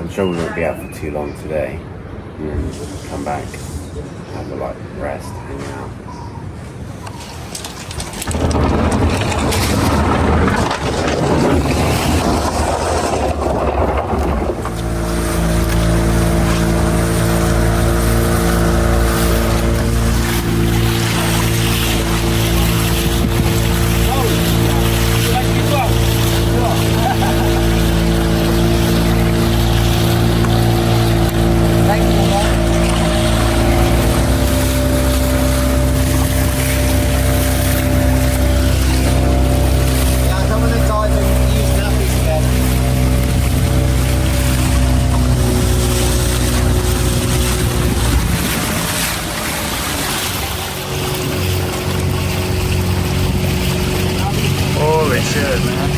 I'm sure we won't be out for too long today. And then come back, have a like rest, hang out. Holy shit, man.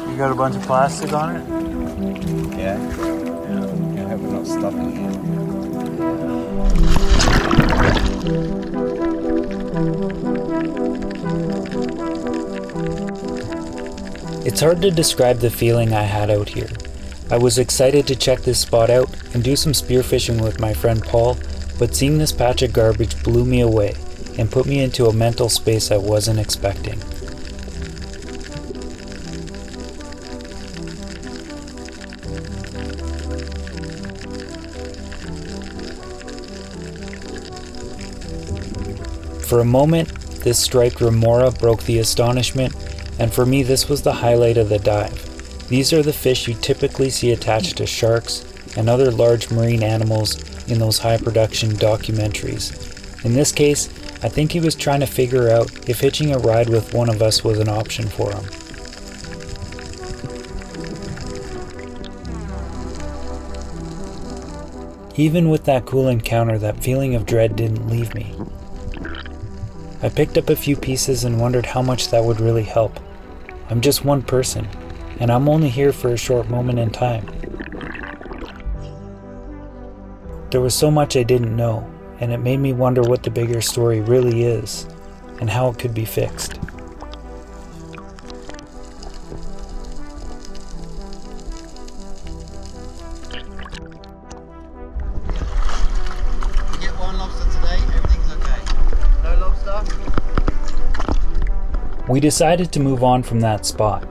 You got a bunch of plastic on it? Yeah? Yeah. I hope we're not stopping here. It's hard to describe the feeling I had out here. I was excited to check this spot out and do some spearfishing with my friend Paul, but seeing this patch of garbage blew me away and put me into a mental space I wasn't expecting. For a moment, this striped remora broke the astonishment, and for me this was the highlight of the dive. These are the fish you typically see attached to sharks and other large marine animals in those high production documentaries. In this case, I think he was trying to figure out if hitching a ride with one of us was an option for him. Even with that cool encounter, that feeling of dread didn't leave me. I picked up a few pieces and wondered how much that would really help. I'm just one person, and I'm only here for a short moment in time. There was so much I didn't know, and it made me wonder what the bigger story really is, and how it could be fixed. You get one lobster today, everything's okay. No lobster? We decided to move on from that spot,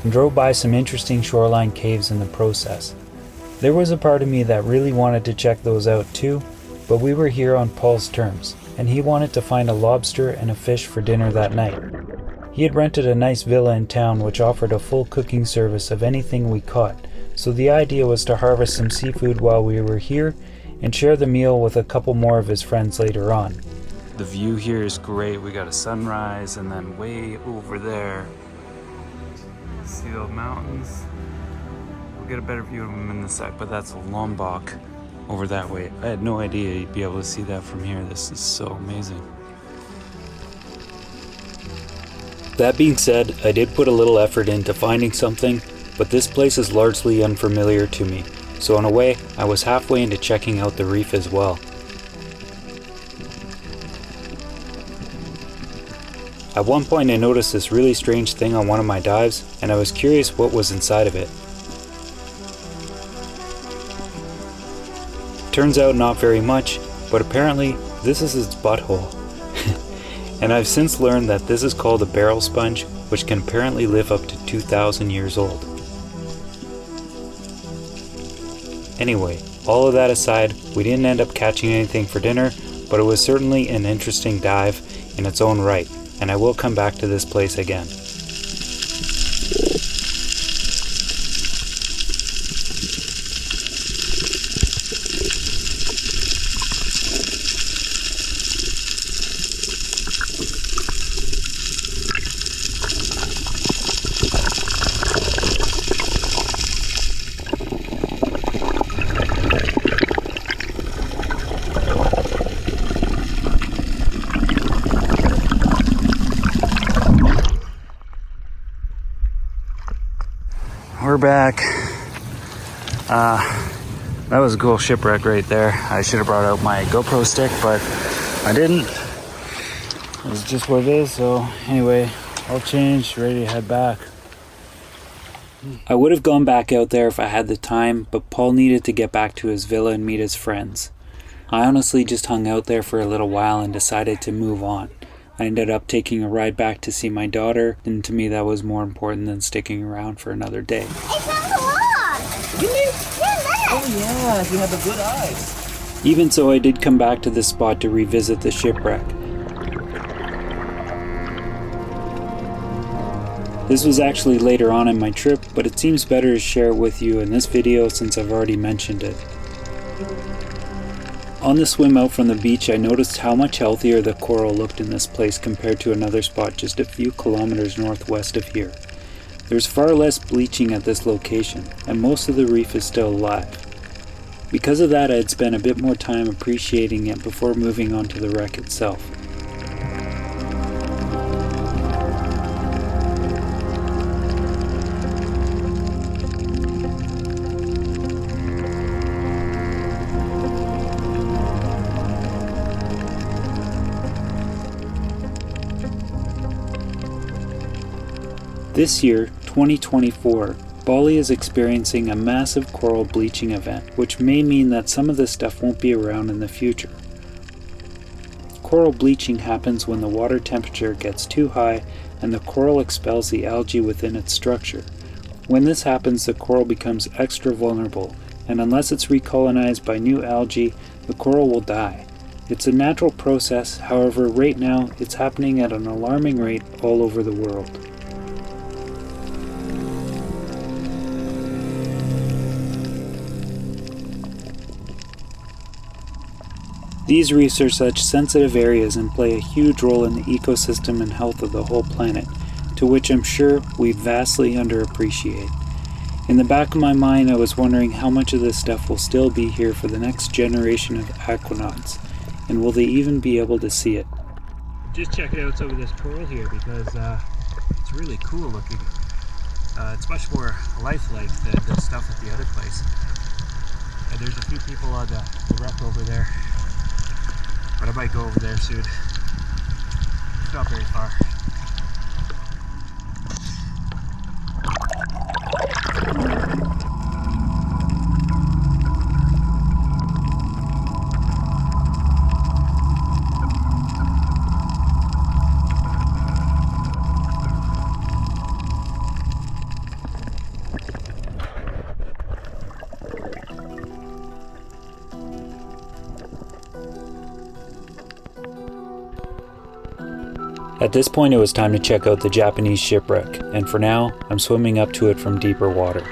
and drove by some interesting shoreline caves in the process. There was a part of me that really wanted to check those out too, but we were here on Paul's terms, and he wanted to find a lobster and a fish for dinner that night. He had rented a nice villa in town which offered a full cooking service of anything we caught, so the idea was to harvest some seafood while we were here and share the meal with a couple more of his friends later on. The view here is great. We got a sunrise, and then way over there, see those mountains? We'll get a better view of them in the side, but that's Lombok over that way. I had no idea you'd be able to see that from here. This is so amazing. That being said, I did put a little effort into finding something, but this place is largely unfamiliar to me, so in a way, I was halfway into checking out the reef as well. At one point I noticed this really strange thing on one of my dives, and I was curious what was inside of it. Turns out not very much, but apparently this is its butthole. And I've since learned that this is called a barrel sponge, which can apparently live up to 2,000 years old. Anyway, all of that aside, we didn't end up catching anything for dinner, but it was certainly an interesting dive in its own right, and I will come back to this place again. We're back. That was a cool shipwreck right there. I should have brought out my GoPro stick, but I didn't. It's just what it is. So anyway, all changed, ready to head back. I would have gone back out there if I had the time, but Paul needed to get back to his villa and meet his friends. I honestly just hung out there for a little while and decided to move on. I ended up taking a ride back to see my daughter, and to me that was more important than sticking around for another day. It's on the log! Really? Yeah, Oh yeah, you have a good eye. Even so, I did come back to this spot to revisit the shipwreck. This was actually later on in my trip, but it seems better to share it with you in this video since I've already mentioned it. On the swim out from the beach, I noticed how much healthier the coral looked in this place compared to another spot just a few kilometers northwest of here. There's far less bleaching at this location, and most of the reef is still alive. Because of that, I had spent a bit more time appreciating it before moving on to the wreck itself. This year, 2024, Bali is experiencing a massive coral bleaching event, which may mean that some of this stuff won't be around in the future. Coral bleaching happens when the water temperature gets too high and the coral expels the algae within its structure. When this happens, the coral becomes extra vulnerable, and unless it's recolonized by new algae, the coral will die. It's a natural process, however, right now it's happening at an alarming rate all over the world. These reefs are such sensitive areas and play a huge role in the ecosystem and health of the whole planet, to which I'm sure we vastly underappreciate. In the back of my mind, I was wondering how much of this stuff will still be here for the next generation of aquanauts, and will they even be able to see it? Just check out some of this coral here because it's really cool looking. It's much more lifelike than the stuff at the other place. And there's a few people on the wreck over there. But I might go over there soon. It's not very far. At this point, it was time to check out the Japanese shipwreck, and for now, I'm swimming up to it from deeper water.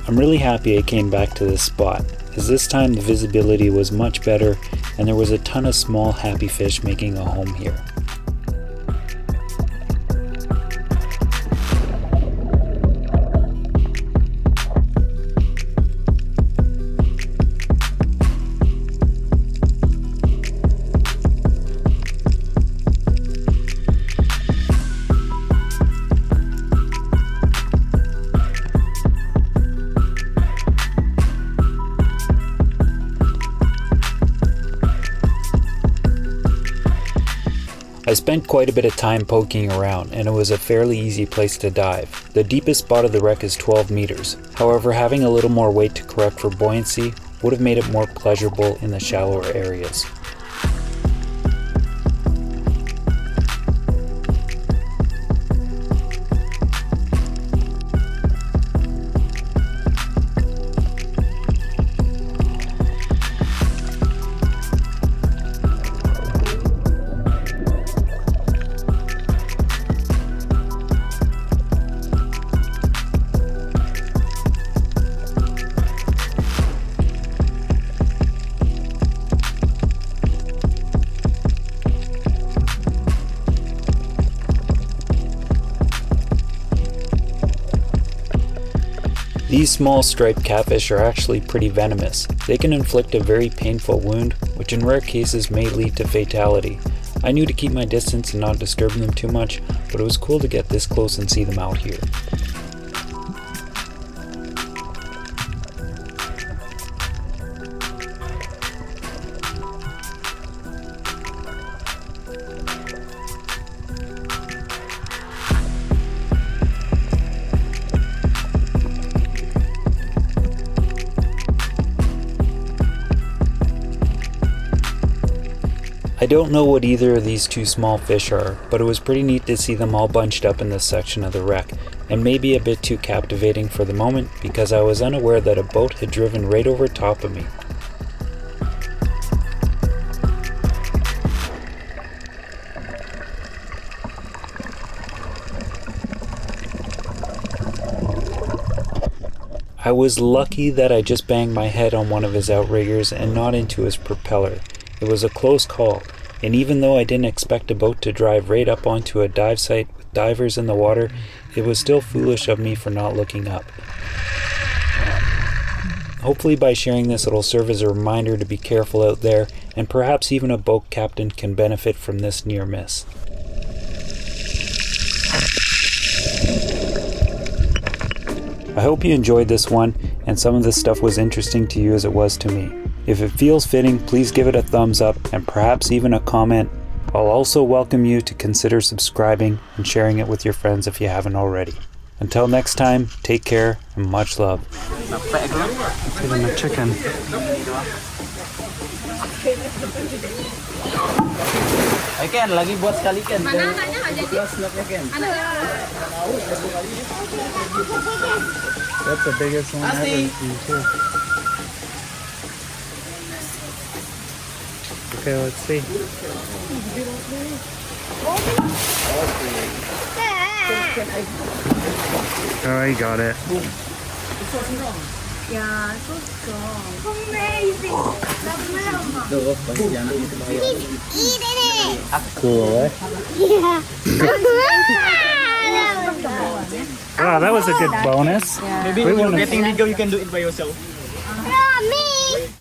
I'm really happy I came back to this spot, as this time the visibility was much better and there was a ton of small happy fish making a home here. I spent quite a bit of time poking around, and it was a fairly easy place to dive. The deepest spot of the wreck is 12 meters. However, having a little more weight to correct for buoyancy would have made it more pleasurable in the shallower areas. These small striped catfish are actually pretty venomous. They can inflict a very painful wound, which in rare cases may lead to fatality. I knew to keep my distance and not disturb them too much, but it was cool to get this close and see them out here. I don't know what either of these two small fish are, but it was pretty neat to see them all bunched up in this section of the wreck, and maybe a bit too captivating for the moment because I was unaware that a boat had driven right over top of me. I was lucky that I just banged my head on one of his outriggers and not into his propeller. It was a close call, and even though I didn't expect a boat to drive right up onto a dive site with divers in the water, it was still foolish of me for not looking up. Hopefully by sharing this it'll serve as a reminder to be careful out there, and perhaps even a boat captain can benefit from this near miss. I hope you enjoyed this one, and some of this stuff was interesting to you as it was to me. If it feels fitting, please give it a thumbs up and perhaps even a comment. I'll also welcome you to consider subscribing and sharing it with your friends if you haven't already. Until next time, take care and much love. Feeding the chicken. Ken, lagi buat sekali Ken. Mana anaknya nggak jadi? Ken. That's the biggest one ever seen too. Okay, let's see. Oh, he got it. Yeah, so strong. Amazing. Eat it. Cool, eh? Yeah. Wow, that was a good bonus. Maybe when you're getting bigger, you can do it by yourself.